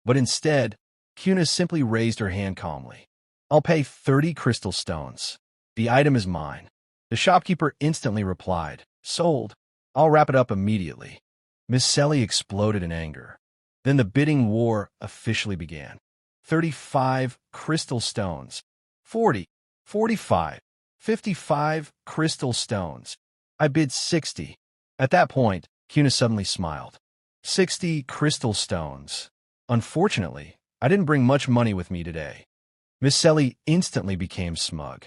But instead, Kuna simply raised her hand calmly. I'll pay 30 crystal stones. The item is mine. The shopkeeper instantly replied, sold. I'll wrap it up immediately. Miss Selly exploded in anger. Then the bidding war officially began. 35 crystal stones. 40, 45, 55 crystal stones. I bid 60. At that point, Kuna suddenly smiled. 60 crystal stones. Unfortunately, I didn't bring much money with me today. Miss Selly instantly became smug.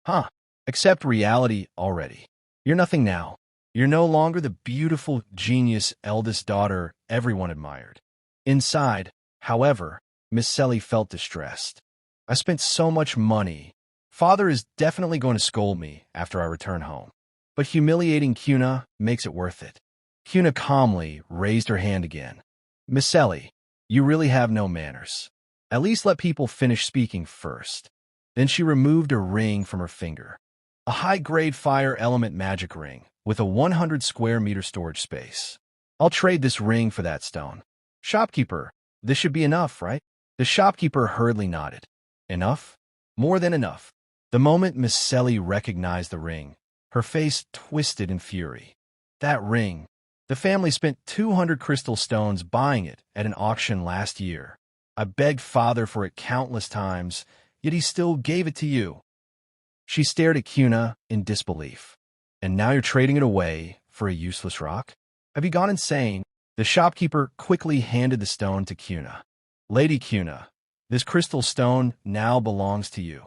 Huh, accept reality already. You're nothing now. You're no longer the beautiful, genius eldest daughter everyone admired. Inside, however, Miss Selly felt distressed. I spent so much money. Father is definitely going to scold me after I return home. But humiliating Kuna makes it worth it. Kuna calmly raised her hand again. Miss Selly, you really have no manners. At least let people finish speaking first. Then she removed a ring from her finger. A high-grade fire element magic ring with a 100 square meter storage space. I'll trade this ring for that stone. Shopkeeper, this should be enough, right? The shopkeeper hurriedly nodded. Enough? More than enough. The moment Miss Selly recognized the ring, her face twisted in fury. That ring. The family spent 200 crystal stones buying it at an auction last year. I begged Father for it countless times, yet he still gave it to you. She stared at Kuna in disbelief. And now you're trading it away for a useless rock? Have you gone insane? The shopkeeper quickly handed the stone to Kuna. Lady Kuna, this crystal stone now belongs to you.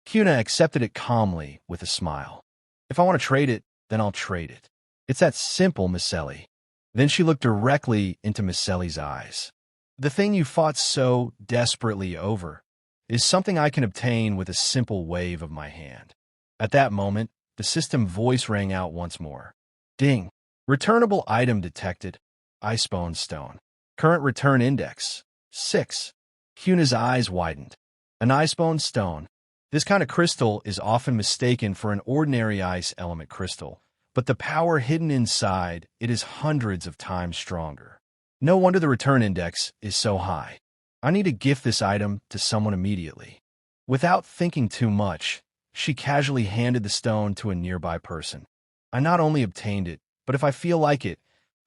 Kuna accepted it calmly with a smile. If I want to trade it, then I'll trade it. It's that simple, Miss Selly. Then she looked directly into Miss Selly's eyes. The thing you fought so desperately over is something I can obtain with a simple wave of my hand. At that moment, the system voice rang out once more. Ding. Returnable item detected. Icebone stone. Current return index. 6. Kuna's eyes widened. An icebone stone. This kind of crystal is often mistaken for an ordinary ice element crystal, but the power hidden inside it is hundreds of times stronger. No wonder the return index is so high. I need to gift this item to someone immediately. Without thinking too much, she casually handed the stone to a nearby person. I not only obtained it, but if I feel like it,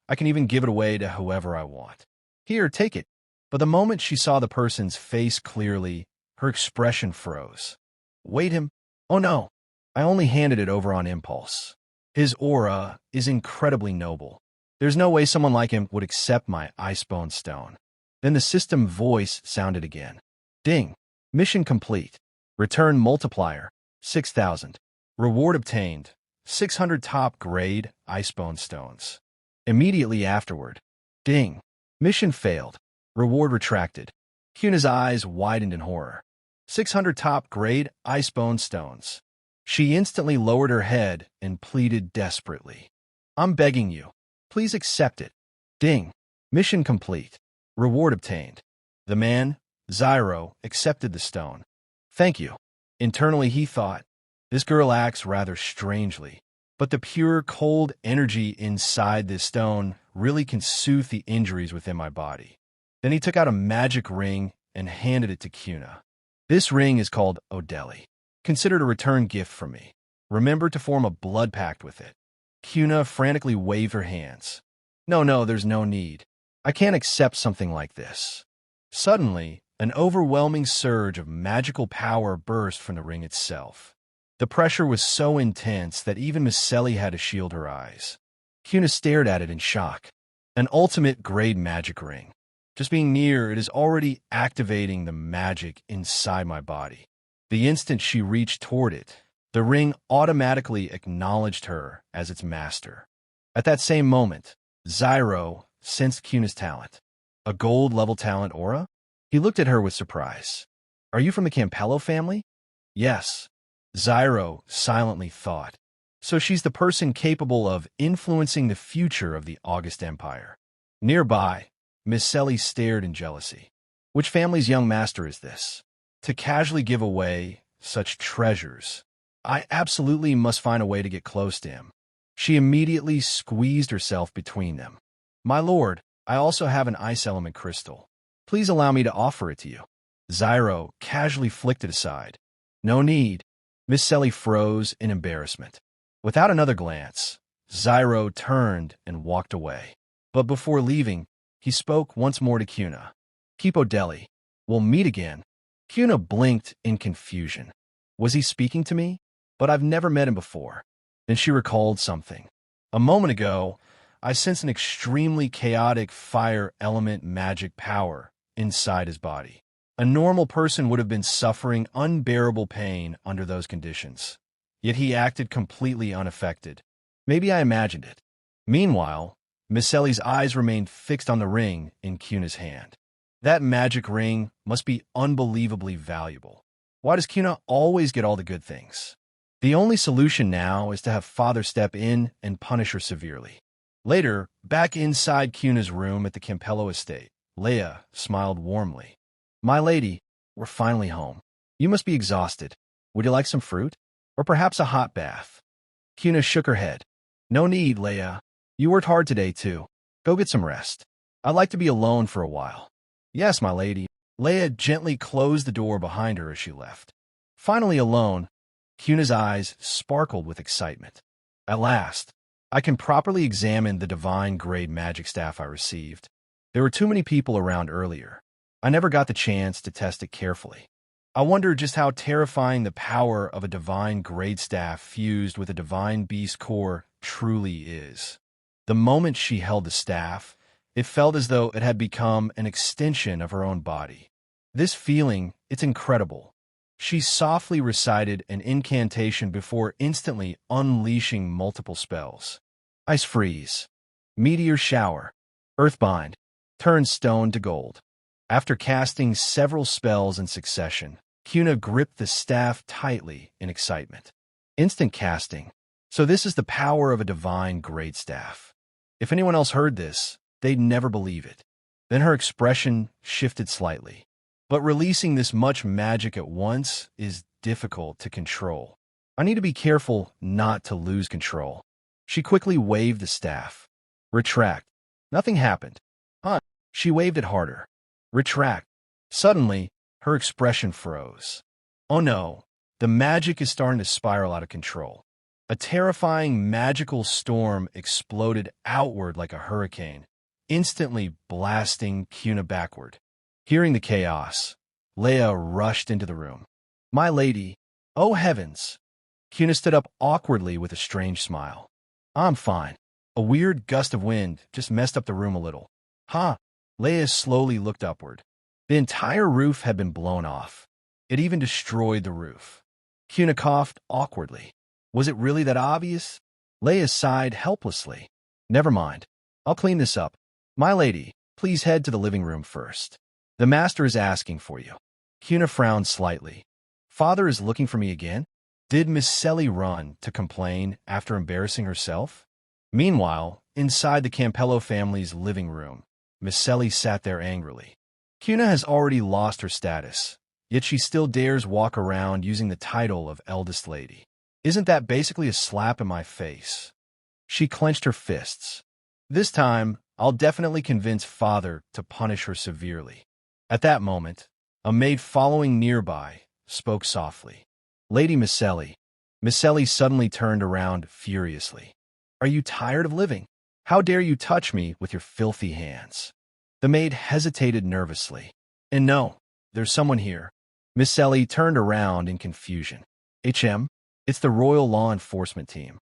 I can even give it away to whoever I want. Here, take it. But the moment she saw the person's face clearly, her expression froze. Wait him? Oh no, I only handed it over on impulse. His aura is incredibly noble. There's no way someone like him would accept my icebone stone. Then the system voice sounded again. Ding. Mission complete. Return multiplier, 6,000. Reward obtained, 600 top-grade icebone stones. Immediately afterward, ding. Mission failed. Reward retracted. Kuna's eyes widened in horror. 600 top-grade icebone stones. She instantly lowered her head and pleaded desperately. I'm begging you. Please accept it. Ding. Mission complete. Reward obtained. The man, Zyro, accepted the stone. Thank you. Internally he thought, this girl acts rather strangely, but the pure, cold energy inside this stone really can soothe the injuries within my body. Then he took out a magic ring and handed it to Kuna. This ring is called Odeli. Consider it a return gift from me. Remember to form a blood pact with it. Kuna frantically waved her hands. No, there's no need. I can't accept something like this. Suddenly, an overwhelming surge of magical power burst from the ring itself. The pressure was so intense that even Miss Selly had to shield her eyes. Kuna stared at it in shock. An ultimate grade magic ring. Just being near it is already activating the magic inside my body. The instant she reached toward it, the ring automatically acknowledged her as its master. At that same moment, Zyro sensed Kuna's talent. A gold-level talent aura? He looked at her with surprise. Are you from the Campello family? Yes. Zyro silently thought. So she's the person capable of influencing the future of the August Empire. Nearby, Miss Selly stared in jealousy. Which family's young master is this? To casually give away such treasures. I absolutely must find a way to get close to him. She immediately squeezed herself between them. My lord, I also have an ice element crystal. Please allow me to offer it to you. Zyro casually flicked it aside. No need. Miss Selly froze in embarrassment. Without another glance, Zyro turned and walked away. But before leaving, he spoke once more to Cuna. Kipo Deli, we'll meet again. Cuna blinked in confusion. Was he speaking to me? But I've never met him before. Then she recalled something. A moment ago, I sensed an extremely chaotic fire element magic power inside his body. A normal person would have been suffering unbearable pain under those conditions. Yet he acted completely unaffected. Maybe I imagined it. Meanwhile, Miss Selly's eyes remained fixed on the ring in Cuna's hand. That magic ring must be unbelievably valuable. Why does Cuna always get all the good things? The only solution now is to have Father step in and punish her severely. Later, back inside Cuna's room at the Campello estate, Leia smiled warmly. My lady, we're finally home. You must be exhausted. Would you like some fruit? Or perhaps a hot bath? Cuna shook her head. No need, Leia. You worked hard today, too. Go get some rest. I'd like to be alone for a while. Yes, my lady. Leia gently closed the door behind her as she left. Finally alone, Cuna's eyes sparkled with excitement. At last, I can properly examine the divine-grade magic staff I received. There were too many people around earlier. I never got the chance to test it carefully. I wonder just how terrifying the power of a divine-grade staff fused with a divine beast core truly is. The moment she held the staff, it felt as though it had become an extension of her own body. This feeling, it's incredible. She softly recited an incantation before instantly unleashing multiple spells. Ice freeze, meteor shower, earthbind, turn stone to gold. After casting several spells in succession, Cuna gripped the staff tightly in excitement. Instant casting. So this is the power of a divine great staff. If anyone else heard this, they'd never believe it. Then her expression shifted slightly. But releasing this much magic at once is difficult to control. I need to be careful not to lose control. She quickly waved the staff. Retract. Nothing happened. She waved it harder. Retract. Suddenly, her expression froze. Oh no, the magic is starting to spiral out of control. A terrifying magical storm exploded outward like a hurricane, instantly blasting Cuna backward. Hearing the chaos, Leia rushed into the room. My lady, oh heavens! Cuna stood up awkwardly with a strange smile. I'm fine. A weird gust of wind just messed up the room a little. Leia slowly looked upward. The entire roof had been blown off. It even destroyed the roof. Cuna coughed awkwardly. Was it really that obvious? Leia sighed helplessly. Never mind. I'll clean this up. My lady, please head to the living room first. The master is asking for you. Cuna frowned slightly. Father is looking for me again? Did Miss Selly run to complain after embarrassing herself? Meanwhile, inside the Campello family's living room, Miss Selly sat there angrily. Cuna has already lost her status, yet she still dares walk around using the title of eldest lady. Isn't that basically a slap in my face? She clenched her fists. This time, I'll definitely convince Father to punish her severely. At that moment, a maid following nearby spoke softly. Lady Miss Selly. Miss Selly suddenly turned around furiously. Are you tired of living? How dare you touch me with your filthy hands? The maid hesitated nervously. And no, there's someone here. Miss Selly turned around in confusion. It's the Royal Law Enforcement Team.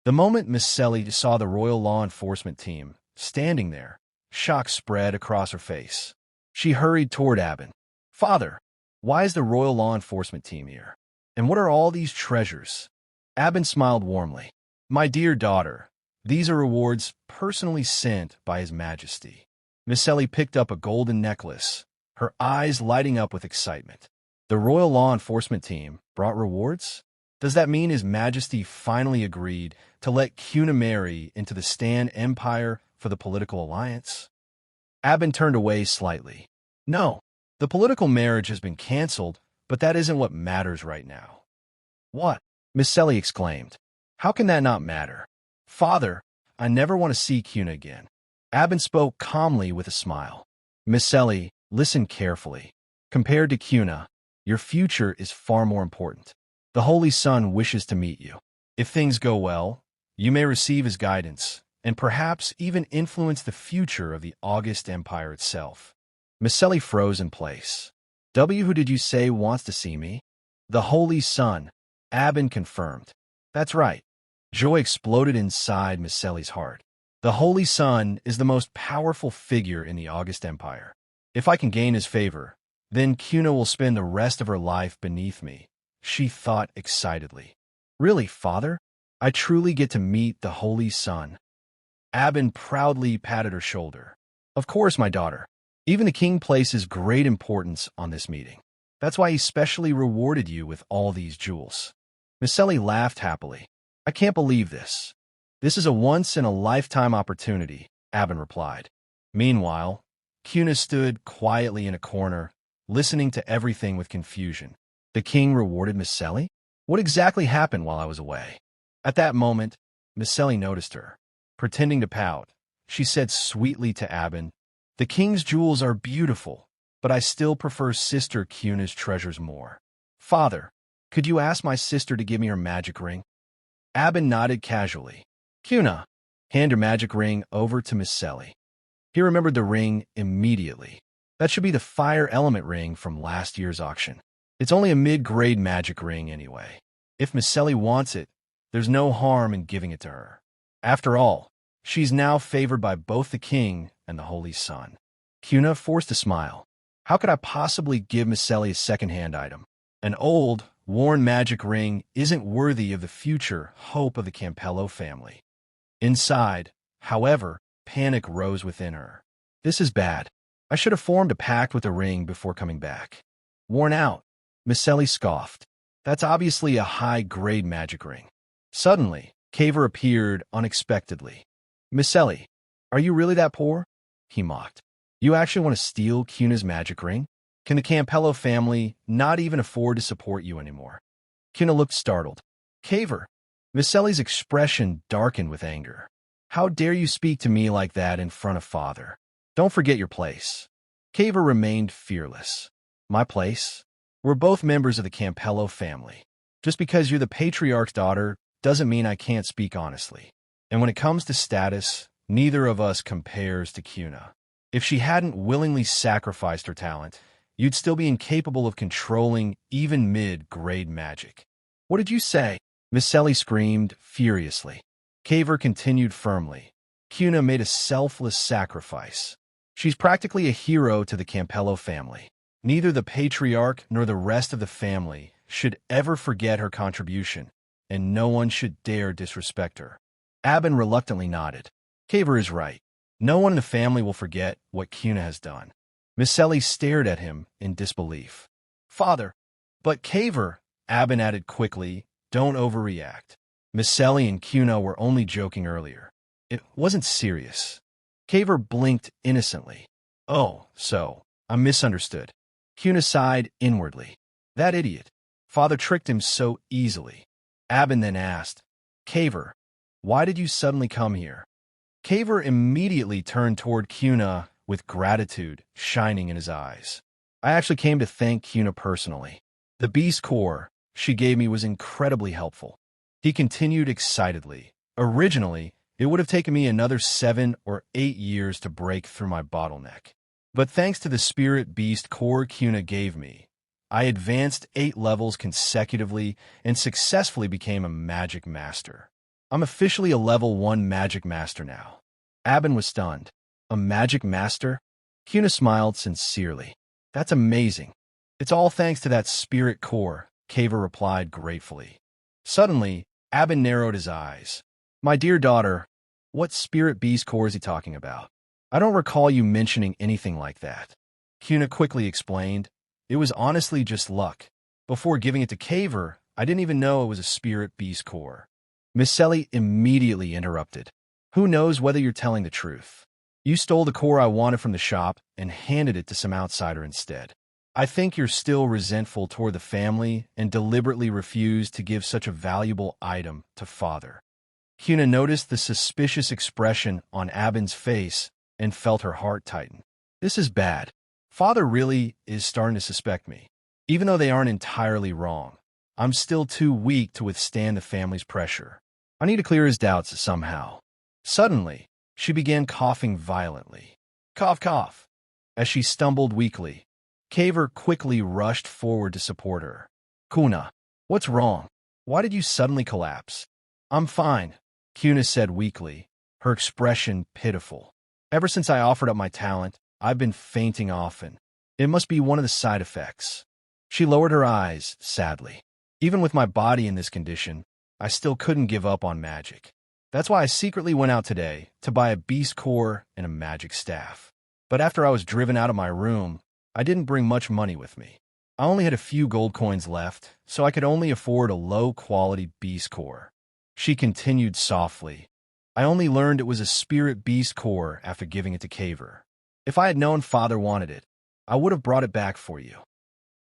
The moment Miss Selly saw the Royal Law Enforcement Team standing there, shock spread across her face. She hurried toward Abin. Father, why is the Royal Law Enforcement Team here? And what are all these treasures? Abin smiled warmly. My dear daughter, these are rewards personally sent by His Majesty. Miss Selly picked up a golden necklace, her eyes lighting up with excitement. The Royal Law Enforcement Team brought rewards? Does that mean His Majesty finally agreed to let Cuna marry into the Stan Empire for the political alliance? Abin turned away slightly. No, the political marriage has been cancelled, but that isn't what matters right now. What? Miss Selly exclaimed. How can that not matter? Father, I never want to see Cuna again. Abin spoke calmly with a smile. Miss Selly, listen carefully. Compared to Cuna, your future is far more important. The Holy Sun wishes to meet you. If things go well, you may receive his guidance, and perhaps even influence the future of the August Empire itself. Miseli froze in place. Who did you say wants to see me? The Holy Sun, Abin confirmed. That's right. Joy exploded inside Miseli's heart. The Holy Sun is the most powerful figure in the August Empire. If I can gain his favor, then Cuna will spend the rest of her life beneath me, she thought excitedly. Really, father? I truly get to meet the Holy Sun. Abin proudly patted her shoulder. Of course, my daughter. Even the king places great importance on this meeting. That's why he specially rewarded you with all these jewels. Miseli laughed happily. I can't believe this. This is a once-in-a-lifetime opportunity, Abin replied. Meanwhile, Cuna stood quietly in a corner, listening to everything with confusion. The king rewarded Miseli? What exactly happened while I was away? At that moment, Miseli noticed her. Pretending to pout, she said sweetly to Abin, the king's jewels are beautiful, but I still prefer Sister Cuna's treasures more. Father, could you ask my sister to give me her magic ring? Abin nodded casually. Cuna, hand your magic ring over to Miseli. He remembered the ring immediately. That should be the fire element ring from last year's auction. It's only a mid-grade magic ring anyway. If Miseli wants it, there's no harm in giving it to her. After all, she's now favored by both the king and the Holy Sun. Cuna forced a smile. How could I possibly give Miseli a second-hand item? An old, worn magic ring isn't worthy of the future hope of the Campello family. Inside, however, panic rose within her. This is bad. I should have formed a pact with the ring before coming back. Worn out, Miseli scoffed. That's obviously a high-grade magic ring. Suddenly, Caver appeared unexpectedly. Miseli, are you really that poor? He mocked. You actually want to steal Cuna's magic ring? Can the Campello family not even afford to support you anymore? Cuna looked startled. Caver. Miseli's expression darkened with anger. How dare you speak to me like that in front of father? Don't forget your place. Caver remained fearless. My place? We're both members of the Campello family. Just because you're the patriarch's daughter doesn't mean I can't speak honestly. And when it comes to status, neither of us compares to Cuna. If she hadn't willingly sacrificed her talent, you'd still be incapable of controlling even mid-grade magic. What did you say? Miseli screamed furiously. Caver continued firmly. Cuna made a selfless sacrifice. She's practically a hero to the Campello family. Neither the patriarch nor the rest of the family should ever forget her contribution, and no one should dare disrespect her. Abin reluctantly nodded. Caver is right. No one in the family will forget what Cuna has done. Miseli stared at him in disbelief. Father, but Caver, Abin added quickly, don't overreact. Miseli and Cuna were only joking earlier. It wasn't serious. Caver blinked innocently. Oh, so, I misunderstood. Cuna sighed inwardly. That idiot. Father tricked him so easily. Abin then asked, Caver, why did you suddenly come here? Caver immediately turned toward Cuna with gratitude shining in his eyes. I actually came to thank Cuna personally. The beast core she gave me was incredibly helpful. He continued excitedly. Originally, it would have taken me another 7 or 8 years to break through my bottleneck. But thanks to the spirit beast core Cuna gave me, I advanced 8 levels consecutively and successfully became a magic master. I'm officially a level 1 magic master now. Abin was stunned. A magic master? Cuna smiled sincerely. That's amazing. It's all thanks to that spirit core, Caver replied gratefully. Suddenly, Abin narrowed his eyes. My dear daughter, what spirit beast core is he talking about? I don't recall you mentioning anything like that. Cuna quickly explained. It was honestly just luck. Before giving it to Caver, I didn't even know it was a spirit beast core. Miseli immediately interrupted. Who knows whether you're telling the truth? You stole the core I wanted from the shop and handed it to some outsider instead. I think you're still resentful toward the family and deliberately refused to give such a valuable item to father. Cuna noticed the suspicious expression on Abin's face and felt her heart tighten. This is bad. Father really is starting to suspect me. Even though they aren't entirely wrong, I'm still too weak to withstand the family's pressure. I need to clear his doubts somehow. Suddenly, she began coughing violently. Cough, cough. As she stumbled weakly, Kaver quickly rushed forward to support her. Kuna, what's wrong? Why did you suddenly collapse? I'm fine, Kuna said weakly, her expression pitiful. Ever since I offered up my talent, I've been fainting often. It must be one of the side effects. She lowered her eyes, sadly. Even with my body in this condition, I still couldn't give up on magic. That's why I secretly went out today to buy a beast core and a magic staff. But after I was driven out of my room, I didn't bring much money with me. I only had a few gold coins left, so I could only afford a low-quality beast core. She continued softly. I only learned it was a spirit beast core after giving it to Kaver. If I had known Father wanted it, I would have brought it back for you.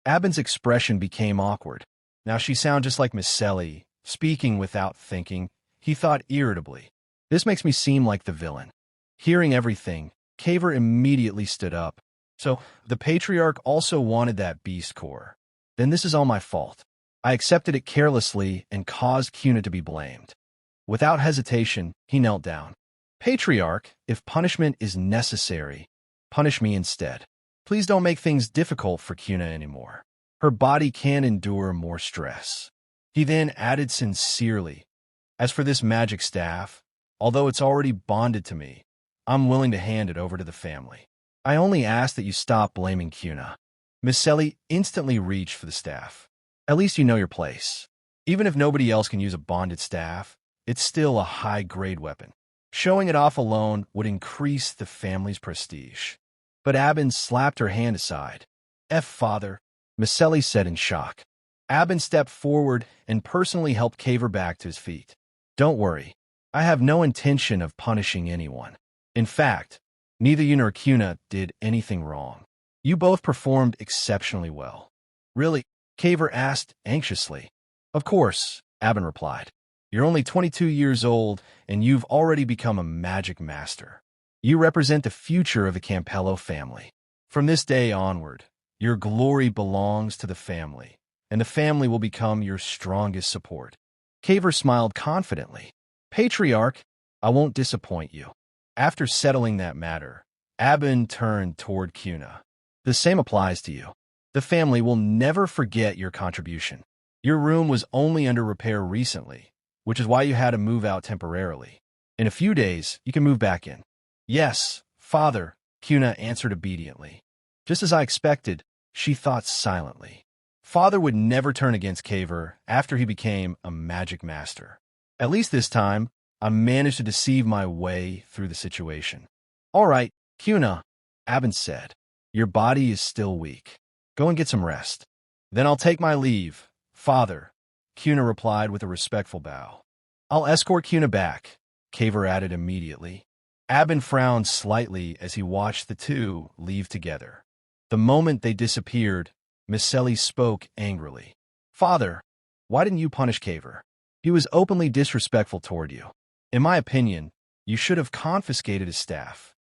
Abin's expression became awkward. Now she sounded just like Miss Selly, speaking without thinking, he thought irritably. This makes me seem like the villain. Hearing everything, Kaver immediately stood up. So, the Patriarch also wanted that beast core. Then this is all my fault. I accepted it carelessly and caused Kuna to be blamed. Without hesitation, he knelt down. Patriarch, if punishment is necessary, punish me instead. Please don't make things difficult for Kuna anymore. Her body can endure more stress. He then added sincerely, as for this magic staff, although it's already bonded to me, I'm willing to hand it over to the family. I only ask that you stop blaming Kuna. Miss Selly instantly reached for the staff. At least you know your place. Even if nobody else can use a bonded staff, it's still a high-grade weapon. Showing it off alone would increase the family's prestige. But Abin slapped her hand aside. Father, Miss Selly said in shock. Abin stepped forward and personally helped Kaver back to his feet. Don't worry. I have no intention of punishing anyone. In fact, neither you nor Kuna did anything wrong. You both performed exceptionally well. Really? Kaver asked anxiously. Of course, Abin replied. You're only 22 years old, and you've already become a magic master. You represent the future of the Campello family. From this day onward, your glory belongs to the family, and the family will become your strongest support. Kaver smiled confidently. Patriarch, I won't disappoint you. After settling that matter, Abin turned toward Kuna. The same applies to you. The family will never forget your contribution. Your room was only under repair recently, which is why you had to move out temporarily. In a few days, you can move back in. Yes, Father, Kuna answered obediently. Just as I expected, she thought silently. Father would never turn against Kaver after he became a magic master. At least this time, I managed to deceive my way through the situation. All right, Kuna, Abin said. Your body is still weak. Go and get some rest. Then I'll take my leave, Father, Kuna replied with a respectful bow. I'll escort Kuna back, Kaver added immediately. Abin frowned slightly as he watched the two leave together. The moment they disappeared, Miss Selly spoke angrily. Father, why didn't you punish Kaver? He was openly disrespectful toward you. In my opinion, you should have confiscated his staff.